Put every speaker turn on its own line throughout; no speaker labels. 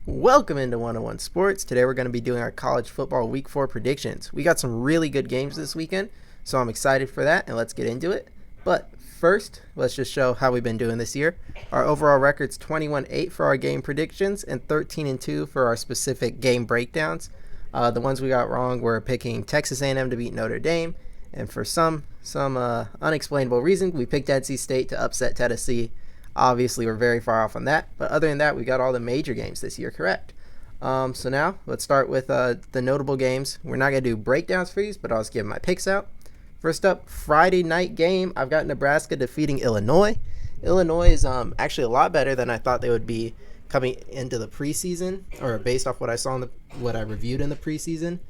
Welcome into 101 Sports. Today we're going to be doing our college football week 4 predictions. We got some really good games this weekend, so I'm excited for that, and let's get into it. But first, let's just show how we've been doing this year. Our overall record's 21-8 for our game predictions and 13-2 for our specific game breakdowns. The ones we got wrong were picking Texas A&M to beat Notre Dame, and for some unexplainable reason, we picked NC State to upset Tennessee. Obviously, we're very far off on that, but other than that, we got all the major games this year correct. So now, let's start with the notable games. We're not going to do breakdowns for these, but I'll just give my picks out. First up, Friday night game, I've got Nebraska defeating Illinois. Illinois is actually a lot better than I thought they would be coming into the preseason, or based off what I saw in what I reviewed in the preseason.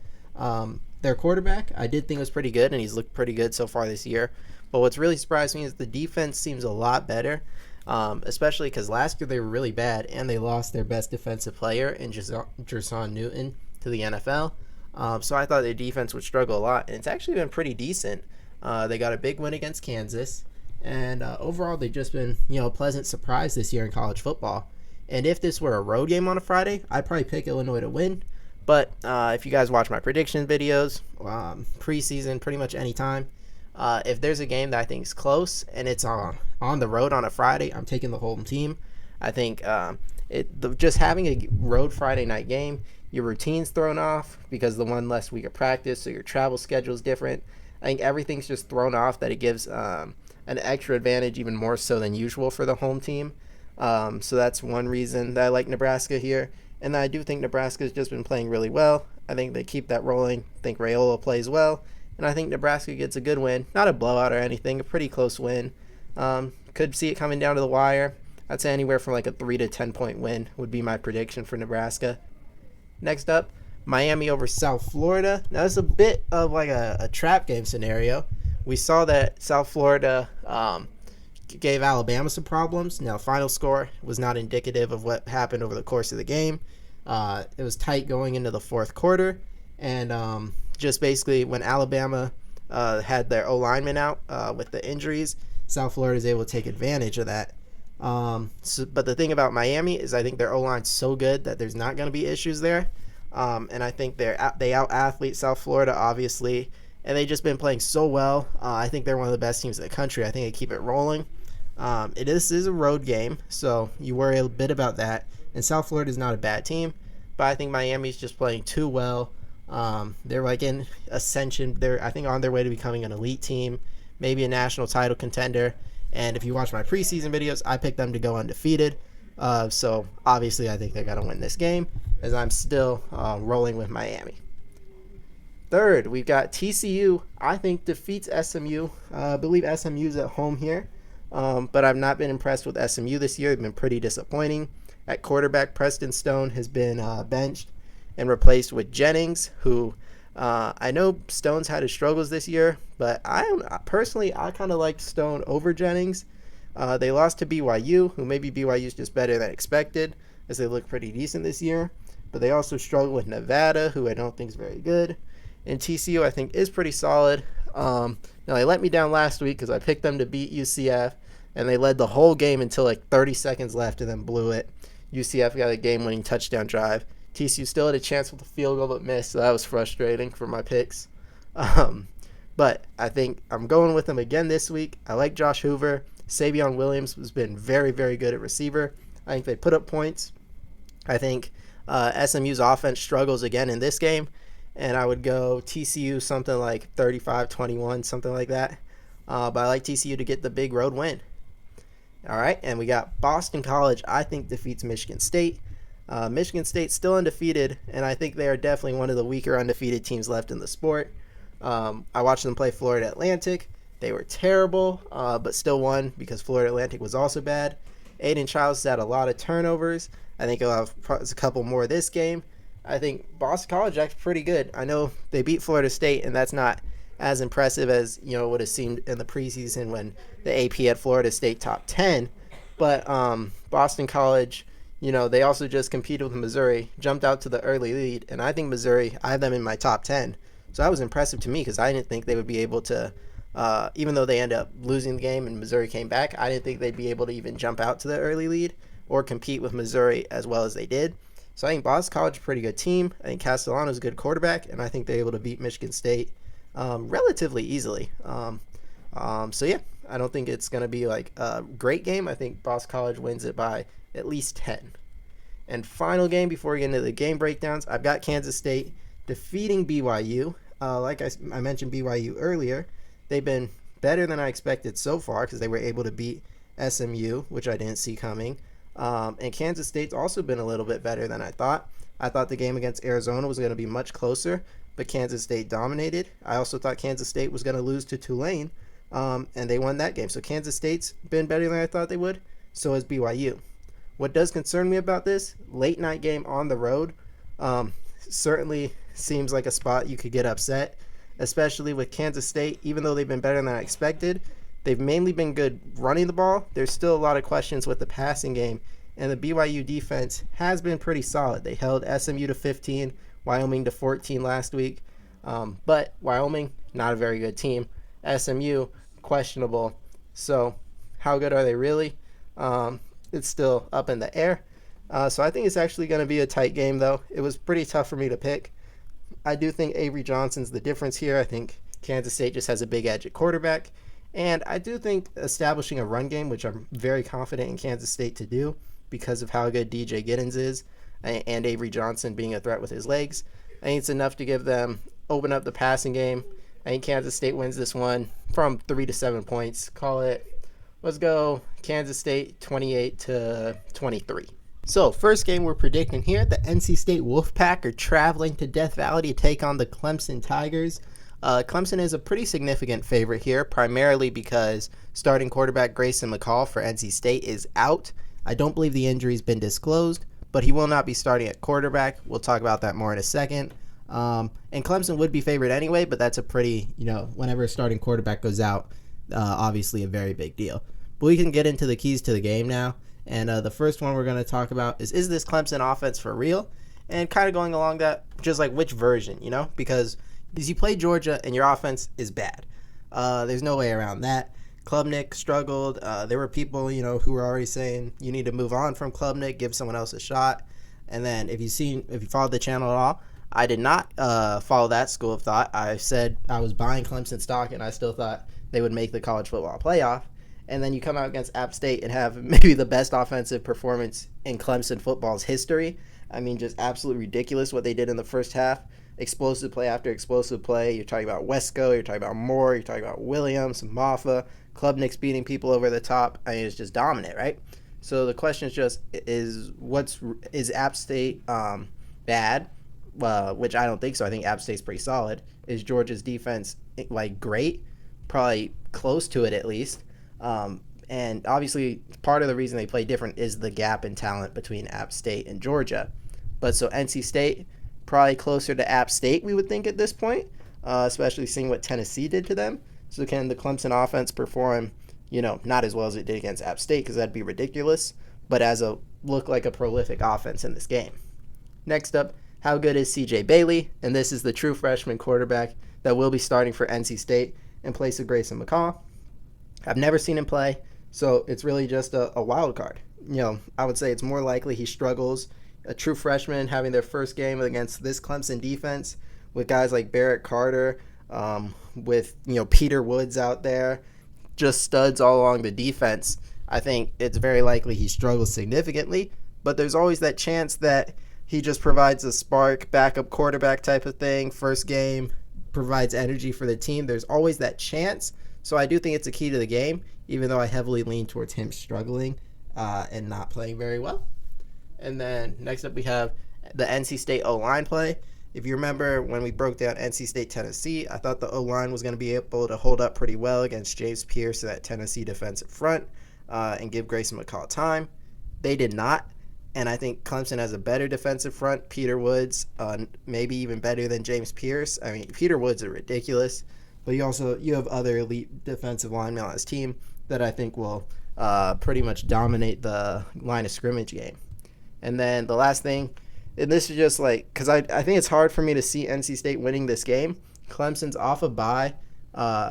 Their quarterback, I did think was pretty good, and he's looked pretty good so far this year. But what's really surprised me is the defense seems a lot better. Especially because last year they were really bad and they lost their best defensive player in Jerson Newton to the NFL. So I thought their defense would struggle a lot, and it's actually been pretty decent. They got a big win against Kansas, and overall they've just been a pleasant surprise this year in college football. And if this were a road game on a Friday, I'd probably pick Illinois to win. But if you guys watch my prediction videos, preseason, pretty much any time, if there's a game that I think is close and it's on the road on a Friday, I'm taking the home team. I think just having a road Friday night game, your routine's thrown off because the one less week of practice, so your travel schedule is different. I think everything's just thrown off that it gives an extra advantage, even more so than usual for the home team. So that's one reason that I like Nebraska here. And I do think Nebraska's just been playing really well. I think they keep that rolling. I think Raiola plays well. And I think Nebraska gets a good win. Not a blowout or anything, a pretty close win. Could see it coming down to the wire. I'd say anywhere from like a 3 to 10 point win would be my prediction for Nebraska. Next up, Miami over South Florida. Now, this is a bit of like a trap game scenario. We saw that South Florida gave Alabama some problems. Now, final score was not indicative of what happened over the course of the game. It was tight going into the fourth quarter. And just basically when Alabama had their O-lineman out with the injuries, South Florida is able to take advantage of that. But the thing about Miami is I think their O-line's so good that there's not going to be issues there. And I think they out-athlete South Florida, obviously. And they've just been playing so well. I think they're one of the best teams in the country. I think they keep it rolling. This is a road game, so you worry a bit about that. And South Florida is not a bad team, but I think Miami's just playing too well. They're like in ascension. They're, I think, on their way to becoming an elite team, maybe a national title contender. And if you watch my preseason videos, I picked them to go undefeated. So obviously I think they're going to win this game, as I'm still rolling with Miami. Third, we've got TCU, I think, defeats SMU. I believe SMU's at home here. But I've not been impressed with SMU this year. They've been pretty disappointing. At quarterback, Preston Stone has been benched and replaced with Jennings, who I know Stone's had his struggles this year, but I kind of liked Stone over Jennings. They lost to BYU, who maybe BYU's just better than expected, as they look pretty decent this year. But they also struggle with Nevada, who I don't think is very good. And TCU, I think, is pretty solid. Now, they let me down last week because I picked them to beat UCF, and they led the whole game until like 30 seconds left and then blew it. UCF got a game-winning touchdown drive. TCU still had a chance with the field goal but missed, so that was frustrating for my picks. But I think I'm going with them again this week. I like Josh Hoover. Savion Williams has been very, very good at receiver. I think they put up points. I think SMU's offense struggles again in this game, and I would go TCU something like 35-21, something like that. But I like TCU to get the big road win. All right, and we got Boston College, I think, defeats Michigan State. Michigan State's still undefeated, and I think they are definitely one of the weaker undefeated teams left in the sport. I watched them play Florida Atlantic. They were terrible, but still won because Florida Atlantic was also bad. Aiden Childs had a lot of turnovers. I think he'll have a couple more this game. I think Boston College acts pretty good. I know they beat Florida State, and that's not as impressive as would have seemed in the preseason when the AP had Florida State top 10. But Boston College, they also just competed with Missouri, jumped out to the early lead, and I think Missouri, I have them in my top 10. So that was impressive to me because I didn't think they would be able to, even though they ended up losing the game and Missouri came back, I didn't think they'd be able to even jump out to the early lead or compete with Missouri as well as they did. So I think Boston College is a pretty good team. I think Castellano's a good quarterback, and I think they're able to beat Michigan State relatively easily. So yeah, I don't think it's going to be like a great game. I think Boston College wins it by at least 10. And final game before we get into the game breakdowns, I've got Kansas State defeating BYU. Like I mentioned BYU earlier, they've been better than I expected so far because they were able to beat SMU, which I didn't see coming. And Kansas State's also been a little bit better than I thought. I thought the game against Arizona was going to be much closer, but Kansas State dominated. I also thought Kansas State was going to lose to Tulane, and they won that game. So Kansas State's been better than I thought they would. So has BYU. What does concern me about this late night game on the road certainly seems like a spot you could get upset, especially with Kansas State. Even though they've been better than I expected, they've mainly been good running the ball. There's still a lot of questions with the passing game, and the BYU defense has been pretty solid. They held SMU to 15, Wyoming to 14 last week, but Wyoming, not a very good team. SMU, questionable. So how good are they really? It's still up in the air. So I think it's actually going to be a tight game, though. It was pretty tough for me to pick. I do think Avery Johnson's the difference here. I think Kansas State just has a big edge at quarterback. And I do think establishing a run game, which I'm very confident in Kansas State to do because of how good DJ Giddens is and Avery Johnson being a threat with his legs, I think it's enough to give them open up the passing game. I think Kansas State wins this one from 3 to 7 points. Let's go Kansas State 28-23. So, first game we're predicting here, the NC State Wolfpack are traveling to Death Valley to take on the Clemson Tigers. Clemson is a pretty significant favorite here, primarily because starting quarterback Grayson McCall for NC State is out. I don't believe the injury's been disclosed, but he will not be starting at quarterback. We'll talk about that more in a second. And Clemson would be favored anyway, but that's a pretty, whenever a starting quarterback goes out, obviously a very big deal. But we can get into the keys to the game now. And the first one we're going to talk about is this Clemson offense for real? And kind of going along that, just like which version, because you play Georgia and your offense is bad. There's no way around that. Klubnik struggled. There were people, who were already saying you need to move on from Klubnik, give someone else a shot. And then if you followed the channel at all, I did not follow that school of thought. I said I was buying Clemson stock and I still thought they would make the college football playoff. And then you come out against App State and have maybe the best offensive performance in Clemson football's history. I mean, just absolutely ridiculous what they did in the first half. Explosive play after explosive play. You're talking about Wesco, you're talking about Moore, you're talking about Williams, Maffa, Klubnik's beating people over the top. I mean, it's just dominant, right? So the question is just, is App State bad? Which I don't think so. I think App State's pretty solid. Is Georgia's defense great? Probably close to it at least. And obviously part of the reason they play different is the gap in talent between App State and Georgia. But so NC State, probably closer to App State, we would think at this point, especially seeing what Tennessee did to them. So can the Clemson offense perform, not as well as it did against App State, because that'd be ridiculous, but look like a prolific offense in this game. Next up, how good is CJ Bailey? And this is the true freshman quarterback that will be starting for NC State in place of Grayson McCall. I've never seen him play, so it's really just a wild card. I would say it's more likely he struggles. A true freshman having their first game against this Clemson defense with guys like Barrett Carter, with Peter Woods out there, just studs all along the defense. I think it's very likely he struggles significantly, but there's always that chance that he just provides a spark, backup quarterback type of thing, first game, provides energy for the team. There's always that chance. So I do think it's a key to the game, even though I heavily lean towards him struggling and not playing very well. And then next up we have the NC State O-line play. If you remember when we broke down NC State Tennessee, I thought the O-line was going to be able to hold up pretty well against James Pierce and that Tennessee defensive front and give Grayson McCall time. They did not. And I think Clemson has a better defensive front. Peter Woods, maybe even better than James Pierce. I mean, Peter Woods is ridiculous. But you have other elite defensive linemen on his team that I think will pretty much dominate the line of scrimmage game. And then the last thing, and this is just because I think it's hard for me to see NC State winning this game. Clemson's off a bye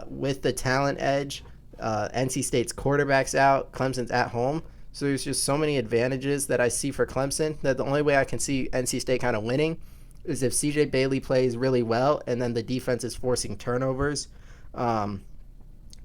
with the talent edge. NC State's quarterback's out. Clemson's at home. So there's just so many advantages that I see for Clemson that the only way I can see NC State kind of winning is if CJ Bailey plays really well and then the defense is forcing turnovers. Um,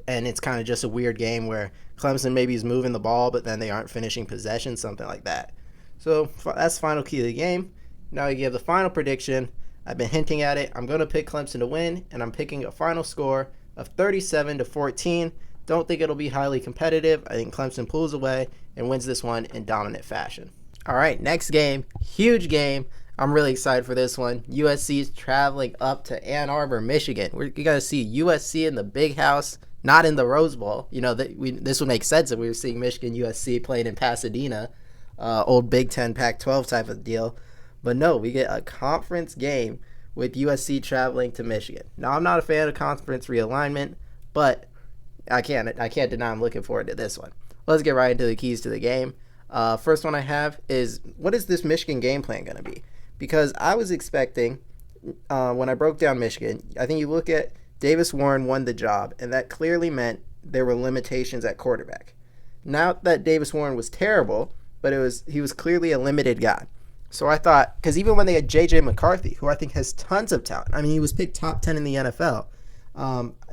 and it's kind of just a weird game where Clemson maybe is moving the ball, but then they aren't finishing possession, something like that. So that's the final key of the game. Now we give the final prediction. I've been hinting at it. I'm going to pick Clemson to win, and I'm picking a final score of 37-14. Don't think it'll be highly competitive. I think Clemson pulls away and wins this one in dominant fashion. All right, next game, huge game. I'm really excited for this one. USC is traveling up to Ann Arbor, Michigan. We're going to see USC in the big house, not in the Rose Bowl. You know, this would make sense if we were seeing Michigan USC playing in Pasadena, old Big Ten, Pac-12 type of deal. But no, we get a conference game with USC traveling to Michigan. Now, I'm not a fan of conference realignment, but I can't deny I'm looking forward to this one. Let's get right into the keys to the game. First one I have is, what is this Michigan game plan going to be? Because I was expecting, when I broke down Michigan, I think you look at Davis Warren won the job, and that clearly meant there were limitations at quarterback. Not that Davis Warren was terrible, but he was clearly a limited guy. So I thought, because even when they had J.J. McCarthy, who I think has tons of talent. I mean, he was picked top 10 in the NFL.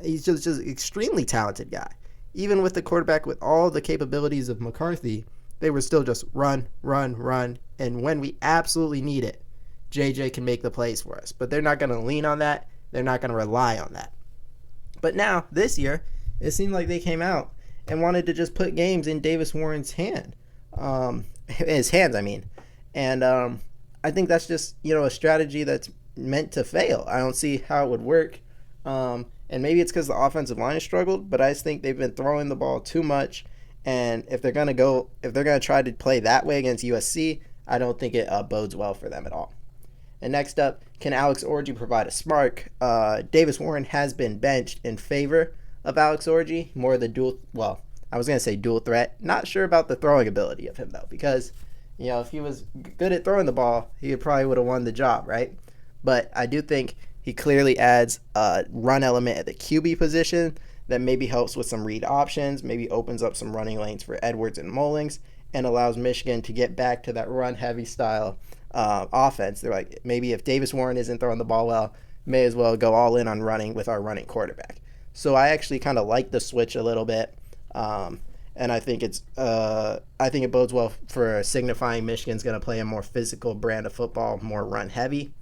He's just an extremely talented guy. Even with the quarterback with all the capabilities of McCarthy, they were still just run. And when we absolutely need it, J.J. can make the plays for us. But they're not going to lean on that. They're not going to rely on that. But now, this year, it seemed like they came out and wanted to just put games in Davis Warren's hand. His hands, I mean. And I think that's just, a strategy that's meant to fail. I don't see how it would work. And maybe it's because the offensive line has struggled, but I just think they've been throwing the ball too much. And if they're going to try to play that way against USC, I don't think it bodes well for them at all. And next up, can Alex Orji provide a spark? Davis Warren has been benched in favor of Alex Orji, more the dual threat. Not sure about the throwing ability of him, though, because if he was good at throwing the ball, he probably would have won the job, right? But I do think he clearly adds a run element at the QB position that maybe helps with some read options, maybe opens up some running lanes for Edwards and Mullings, and allows Michigan to get back to that run-heavy style offense. They're like, maybe if Davis Warren isn't throwing the ball well, may as well go all in on running with our running quarterback. So I actually kind of like the switch a little bit. And I think it bodes well for signifying Michigan's going to play a more physical brand of football, more run heavy.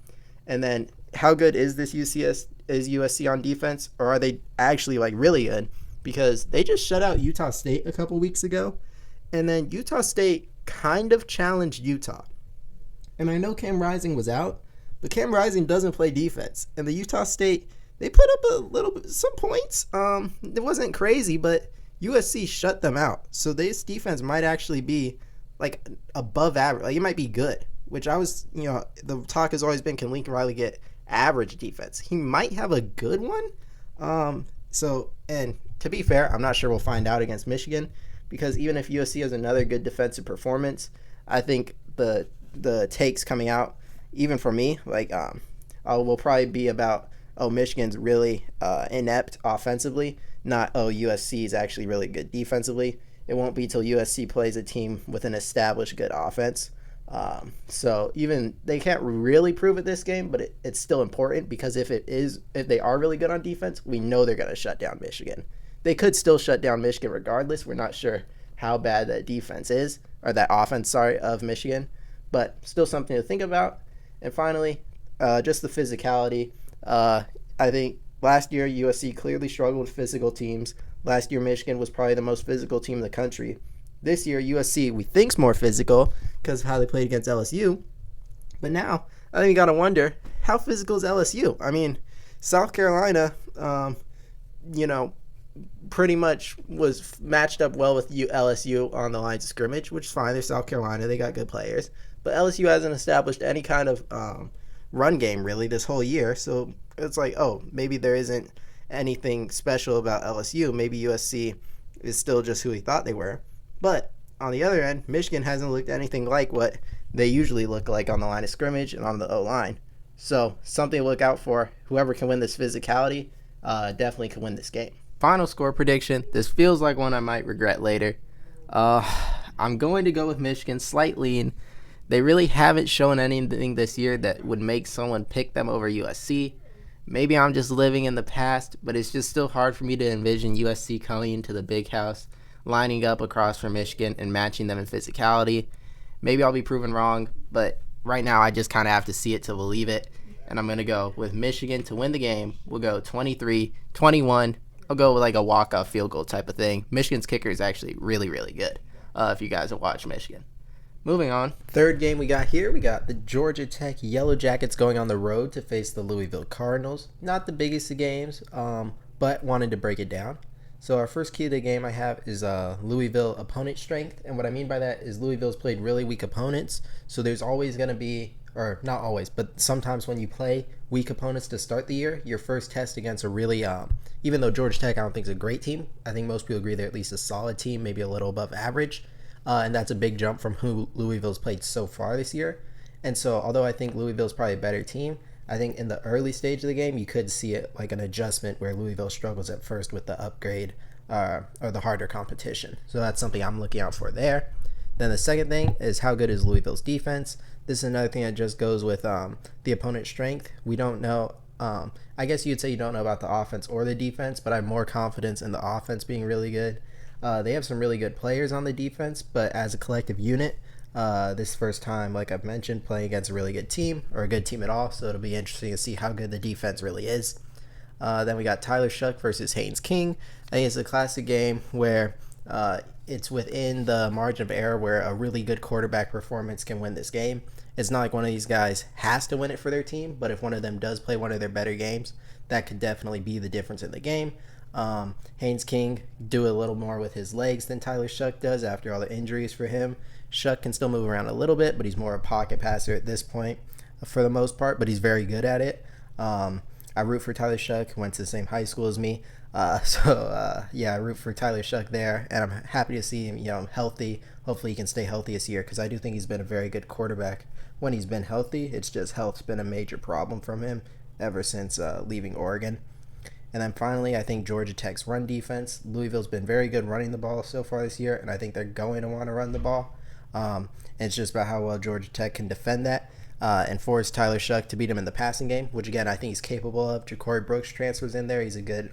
And then how good is USC on defense, or are they actually really good? Because they just shut out Utah State a couple weeks ago, and then Utah State kind of challenged Utah. And I know Cam Rising was out, but Cam Rising doesn't play defense. And the Utah State, they put up some points. It wasn't crazy, but USC shut them out. So this defense might actually be above average. It might be good, which the talk has always been, can Lincoln Riley get average defense? He might have a good one. And to be fair, I'm not sure we'll find out against Michigan, because even if USC has another good defensive performance, I think the takes coming out, even for me, will probably be about, Michigan's really inept offensively, not, USC is actually really good defensively. It won't be till USC plays a team with an established good offense. So even they can't really prove it this game, but it's still important, because if they are really good on defense, we know they're going to shut down Michigan. They could still shut down Michigan regardless. We're not sure how bad that defense is, or that offense, of Michigan, but still something to think about. And finally, just the physicality. I think last year USC clearly struggled with physical teams. Last year Michigan was probably the most physical team in the country. This year USC, we think's more physical because of how they played against LSU. But now I think you got to wonder, how physical is LSU? I mean, South Carolina, pretty much was matched up well with LSU on the lines of scrimmage, which is fine. They're South Carolina. They got good players. But LSU hasn't established any kind of run game really this whole year. So it's maybe there isn't anything special about LSU. Maybe USC is still just who we thought they were. But on the other end, Michigan hasn't looked anything like what they usually look like on the line of scrimmage and on the O-line. So something to look out for. Whoever can win this physicality definitely can win this game. Final score prediction. This feels like one I might regret later. I'm going to go with Michigan slightly, and they really haven't shown anything this year that would make someone pick them over USC. Maybe I'm just living in the past, but it's just still hard for me to envision USC coming into the big house, lining up across from Michigan and matching them in physicality. Maybe I'll be proven wrong, but right now I just kind of have to see it to believe it. And I'm going to go with Michigan to win the game. We'll go 23-21. I'll go with like a walk-off field goal type of thing. Michigan's kicker is actually really, really good, if you guys have watched Michigan. Moving on. Third game we got here, we got the Georgia Tech Yellow Jackets going on the road to face the Louisville Cardinals. Not the biggest of games, but wanted to break it down. So our first key to the game I have is Louisville opponent strength. And what I mean by that is Louisville's played really weak opponents. So there's always going to be, or not always, but sometimes when you play weak opponents to start the year, your first test against a really, even though Georgia Tech I don't think is a great team, I think most people agree they're at least a solid team, maybe a little above average. And that's a big jump from who Louisville's played so far this year. And so although I think Louisville's probably a better team, I think in the early stage of the game, you could see it like an adjustment where Louisville struggles at first with the upgrade or the harder competition. So that's something I'm looking out for there. Then the second thing is how good is Louisville's defense. This is another thing that just goes with the opponent's strength. We don't know. I guess you'd say you don't know about the offense or the defense, but I have more confidence in the offense being really good. They have some really good players on the defense, but as a collective unit, this first time, like I've mentioned, playing against a really good team or a good team at all, so it'll be interesting to see how good the defense really is. Then we got Tyler Shough versus Haynes King. I think it's a classic game where it's within the margin of error where a really good quarterback performance can win this game. It's not like one of these guys has to win it for their team, but if one of them does play one of their better games, that could definitely be the difference in the game. Haynes King do a little more with his legs than Tyler Shough does after all the injuries for him. Shough can still move around a little bit, but he's more a pocket passer at this point for the most part, but he's very good at it. I root for Tyler Shough, who went to the same high school as me. I root for Tyler Shough there, and I'm happy to see him, healthy. Hopefully he can stay healthy this year because I do think he's been a very good quarterback when he's been healthy. It's just health's been a major problem from him ever since leaving Oregon. And then finally, I think Georgia Tech's run defense. Louisville's been very good running the ball so far this year, and I think they're going to want to run the ball. And it's just about how well Georgia Tech can defend that and force Tyler Shough to beat him in the passing game, which, again, I think he's capable of. Ja'Cory Brooks transfers in there. He's a good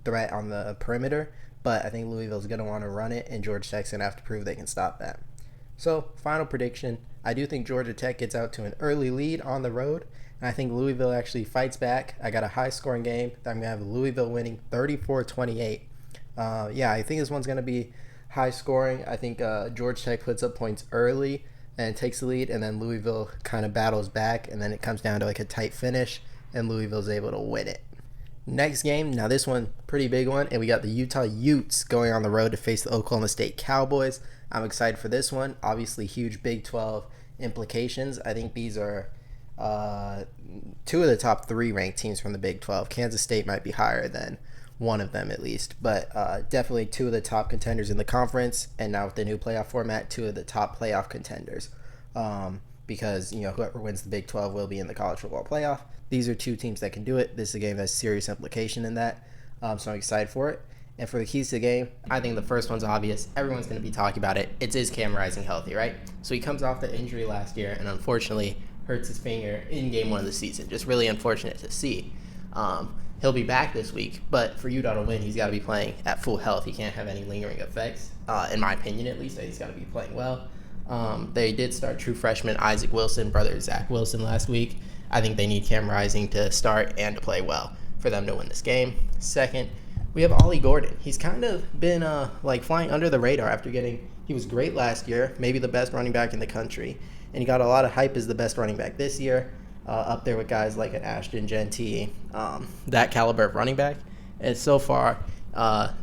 threat on the perimeter, but I think Louisville's going to want to run it, and Georgia Tech's going to have to prove they can stop that. So, final prediction. I do think Georgia Tech gets out to an early lead on the road, and I think Louisville actually fights back. I got a high-scoring game. I'm going to have Louisville winning 34-28. I think this one's going to be high-scoring. I think Georgia Tech puts up points early and takes the lead, and then Louisville kind of battles back, and then it comes down to like a tight finish, and Louisville's able to win it. Next game, now this one, pretty big one, and we got the Utah Utes going on the road to face the Oklahoma State Cowboys. I'm excited for this one. Obviously, huge Big 12 implications. I think these are two of the top three ranked teams from the Big 12. Kansas State might be higher than one of them at least, but definitely two of the top contenders in the conference, and now with the new playoff format, two of the top playoff contenders. Because whoever wins the Big 12 will be in the college football playoff. These are two teams that can do it. This is a game that has serious implication in that, so I'm excited for it. And for the keys to the game, I think the first one's obvious. Everyone's going to be talking about it. Is Cam Rising healthy, right? So he comes off the injury last year and unfortunately hurts his finger in game one of the season. Just really unfortunate to see. He'll be back this week, but for Utah to win, he's got to be playing at full health. He can't have any lingering effects, in my opinion at least. He's got to be playing well. They did start true freshman Isaac Wilson, brother Zach Wilson, last week. I think they need Cam Rising to start and to play well for them to win this game. Second, we have Ollie Gordon. He's kind of been flying under the radar after he was great last year, maybe the best running back in the country, and he got a lot of hype as the best running back this year, up there with guys like an Ashton Jeanty, that caliber of running back. And so far,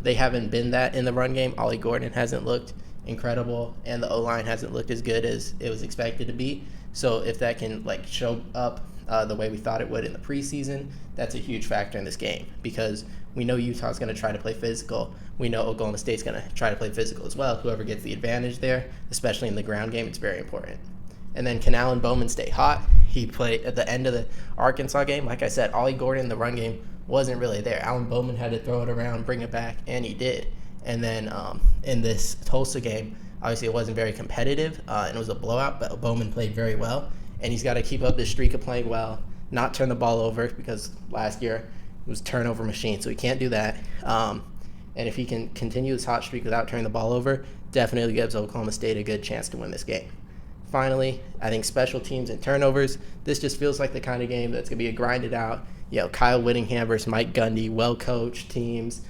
they haven't been that in the run game. Ollie Gordon hasn't looked incredible, and the O-line hasn't looked as good as it was expected to be. So if that can show up the way we thought it would in the preseason, that's a huge factor in this game, because we know Utah's going to try to play physical. We know Oklahoma State's going to try to play physical as well. Whoever gets the advantage there, especially in the ground game, it's very important. And then can Alan Bowman stay hot? He played at the end of the Arkansas game. Like I said, Ollie Gordon, the run game, wasn't really there. Alan Bowman had to throw it around, bring it back, and he did. And then in this Tulsa game, Obviously, it wasn't very competitive, and it was a blowout, but Bowman played very well. And he's got to keep up this streak of playing well, not turn the ball over, because last year it was turnover machine, so he can't do that. And if he can continue his hot streak without turning the ball over, definitely gives Oklahoma State a good chance to win this game. Finally, I think special teams and turnovers, this just feels like the kind of game that's going to be a grinded out, Kyle Whittingham versus Mike Gundy, well-coached teams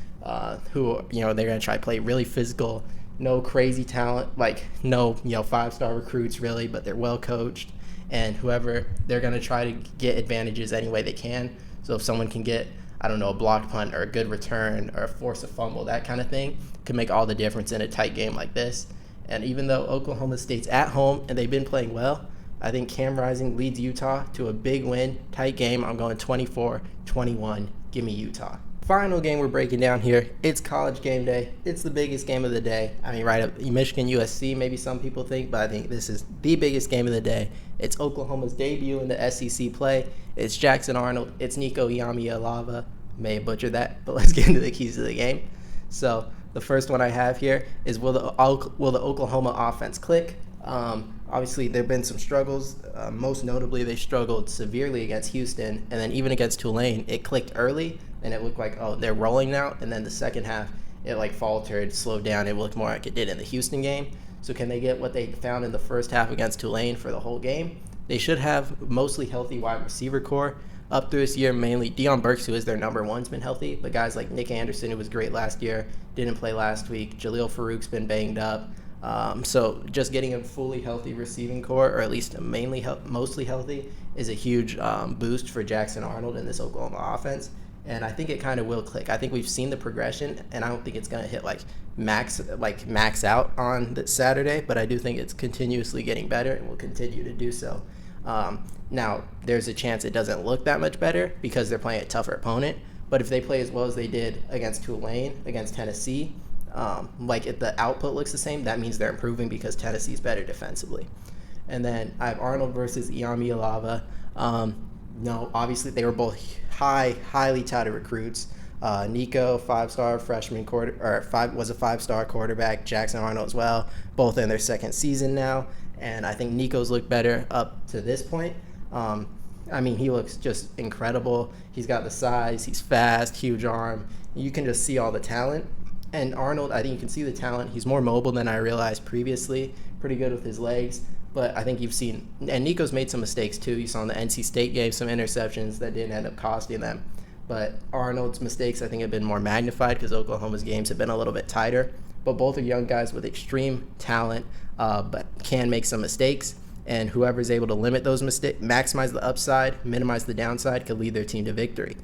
who, they're going to try to play really physical, no crazy talent, like no, five-star recruits really, but they're well-coached. And whoever, they're going to try to get advantages any way they can. So if someone can get, a blocked punt or a good return or force a fumble, that kind of thing can make all the difference in a tight game like this. And even though Oklahoma State's at home and they've been playing well, I think Cam Rising leads Utah to a big win, tight game. I'm going 24-21. Give me Utah. Final game we're breaking down here, it's college game day. It's the biggest game of the day. Right up Michigan USC, maybe some people think, but I think this is the biggest game of the day. It's Oklahoma's debut in the SEC play. It's Jackson Arnold. It's Nico Iamaleava. May have butchered that, but let's get into the keys of the game. So the first one I have here is will the Oklahoma offense click? Obviously, there have been some struggles. Most notably, they struggled severely against Houston, and then even against Tulane, it clicked early, and it looked like, they're rolling now. And then the second half, it faltered, slowed down. It looked more like it did in the Houston game. So can they get what they found in the first half against Tulane for the whole game? They should have mostly healthy wide receiver core up through this year. Mainly Deion Burks, who is their number one, has been healthy, but guys like Nick Anderson, who was great last year, didn't play last week. Jaleel Farouk's been banged up. So just getting a fully healthy receiving core, or at least mostly healthy, is a huge boost for Jackson Arnold in this Oklahoma offense. And I think it kind of will click. I think we've seen the progression, and I don't think it's going to hit max out on this Saturday, but I do think it's continuously getting better and will continue to do so. Now, there's a chance it doesn't look that much better because they're playing a tougher opponent, but if they play as well as they did against Tulane, against Tennessee, if the output looks the same, that means they're improving because Tennessee's better defensively. And then I have Arnold versus Iamaleava. Obviously they were both highly touted recruits. Nico, five-star freshman was a five-star quarterback. Jackson Arnold as well, both in their second season now. And I think Nico's looked better up to this point. He looks just incredible. He's got the size, he's fast, huge arm. You can just see all the talent. And Arnold, I think you can see the talent. He's more mobile than I realized previously. Pretty good with his legs. But I think you've seen, and Nico's made some mistakes too. You saw in the NC State game some interceptions that didn't end up costing them. But Arnold's mistakes, I think, have been more magnified because Oklahoma's games have been a little bit tighter. But both are young guys with extreme talent, but can make some mistakes. And whoever's able to limit those mistakes, maximize the upside, minimize the downside, could lead their team to victory.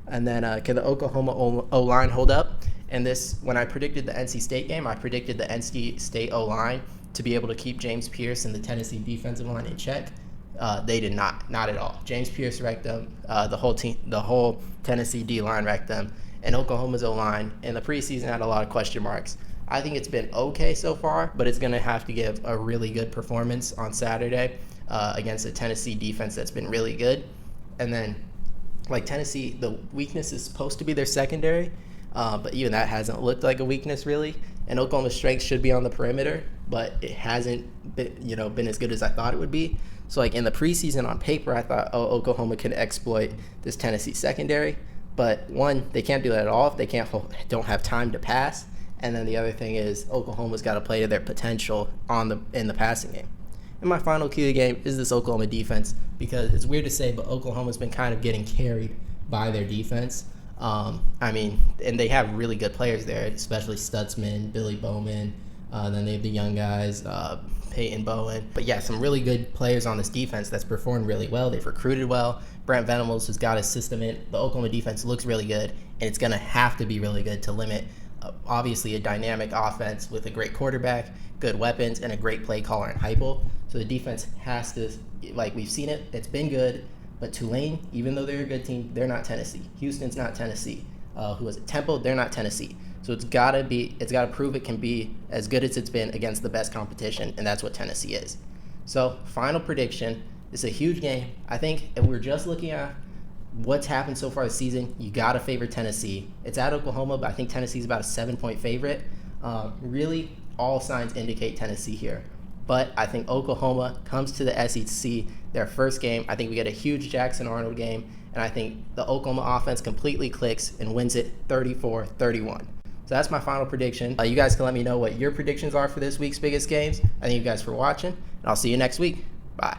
And then can the Oklahoma O-line hold up? And this, when I predicted the NC State game, I predicted the NC State O-line to be able to keep James Pierce and the Tennessee defensive line in check. They did not at all. James Pierce wrecked them. The whole Tennessee D-line wrecked them. And Oklahoma's O-line in the preseason had a lot of question marks. I think it's been okay so far, but it's going to have to give a really good performance on Saturday against a Tennessee defense that's been really good. And then, Tennessee, the weakness is supposed to be their secondary, but even that hasn't looked like a weakness really. And Oklahoma's strength should be on the perimeter, but it hasn't been as good as I thought it would be. So in the preseason on paper, I thought, Oklahoma can exploit this Tennessee secondary. But one, they can't do that at all if they don't have time to pass. And then the other thing is Oklahoma's got to play to their potential in the passing game. And my final key of the game is this Oklahoma defense, because it's weird to say, but Oklahoma's been kind of getting carried by their defense. And they have really good players there, especially Stutzman, Billy Bowman. Then they have the young guys, Peyton Bowen. But yeah, some really good players on this defense that's performed really well. They've recruited well. Brent Venables has got his system in. The Oklahoma defense looks really good, and it's going to have to be really good to limit, obviously, a dynamic offense with a great quarterback, good weapons, and a great play caller in Heupel. So the defense has to, we've seen it, it's been good. But Tulane, even though they're a good team, they're not Tennessee. Houston's not Tennessee. Who was it? Temple, they're not Tennessee. So it's got to prove it can be as good as it's been against the best competition, and that's what Tennessee is. So final prediction, it's a huge game. I think if we're just looking at what's happened so far this season, you got to favor Tennessee. It's at Oklahoma, but I think Tennessee's about a 7-point favorite. Really, all signs indicate Tennessee here. But I think Oklahoma comes to the SEC, their first game. I think we get a huge Jackson Arnold game, and I think the Oklahoma offense completely clicks and wins it 34-31. So that's my final prediction. You guys can let me know what your predictions are for this week's biggest games. I thank you guys for watching, and I'll see you next week. Bye.